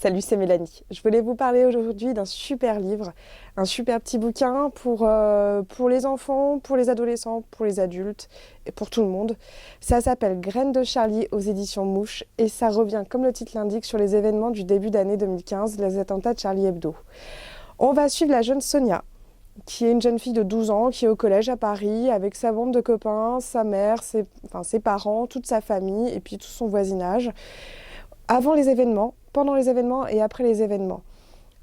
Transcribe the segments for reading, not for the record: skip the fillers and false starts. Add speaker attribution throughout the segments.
Speaker 1: Salut, c'est Mélanie. Je voulais vous parler aujourd'hui d'un super livre, un super petit bouquin pour les enfants, pour les adolescents, pour les adultes et pour tout le monde. Ça s'appelle Graines de Charlie aux éditions Mouche et ça revient, comme le titre l'indique, sur les événements du début d'année 2015, les attentats de Charlie Hebdo. On va suivre la jeune Sonia, qui est une jeune fille de 12 ans, qui est au collège à Paris, avec sa bande de copains, sa mère, ses parents, toute sa famille et puis tout son voisinage. Avant les événements, pendant les événements et après les événements.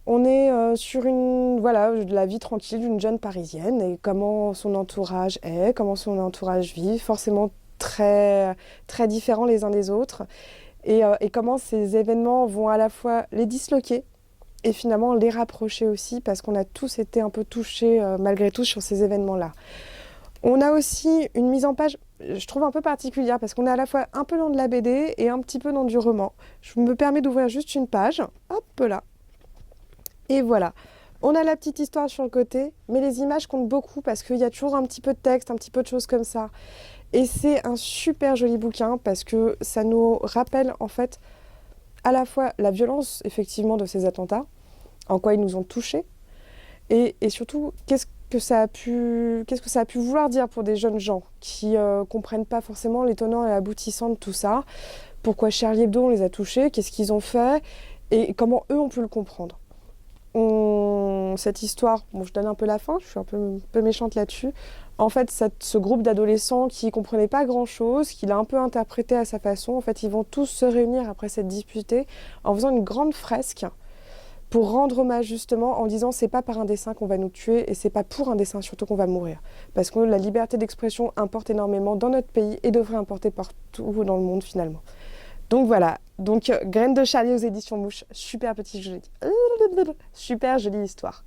Speaker 1: On est sur de la vie tranquille d'une jeune Parisienne et comment son entourage est, comment son entourage vit, forcément très, très différents les uns des autres, et comment ces événements vont à la fois les disloquer et finalement les rapprocher aussi, parce qu'on a tous été un peu touchés malgré tout sur ces événements-là. On a aussi une mise en page, je trouve un peu particulière, parce qu'on est à la fois un peu dans de la BD et un petit peu dans du roman. Je me permets d'ouvrir juste une page, hop là, et voilà. On a la petite histoire sur le côté, mais les images comptent beaucoup, parce qu'il y a toujours un petit peu de texte, un petit peu de choses comme ça. Et c'est un super joli bouquin, parce que ça nous rappelle en fait à la fois la violence effectivement de ces attentats, en quoi ils nous ont touchés, et surtout qu'est-ce que ça a pu vouloir dire pour des jeunes gens qui comprennent pas forcément les tenants et aboutissants de tout ça. Pourquoi Charlie Hebdo on les a touchés, qu'est-ce qu'ils ont fait et comment eux ont pu le comprendre. Cette histoire, bon, je donne un peu la fin, je suis un peu méchante là-dessus. En fait, ce groupe d'adolescents qui comprenaient pas grand-chose, qui l'a un peu interprété à sa façon, en fait, ils vont tous se réunir après cette disputée en faisant une grande fresque pour rendre hommage justement en disant c'est pas par un dessin qu'on va nous tuer et c'est pas pour un dessin surtout qu'on va mourir. Parce que la liberté d'expression importe énormément dans notre pays et devrait importer partout dans le monde finalement. Donc voilà, Graines de Charlie aux éditions Mouche, super petit joli, super jolie histoire.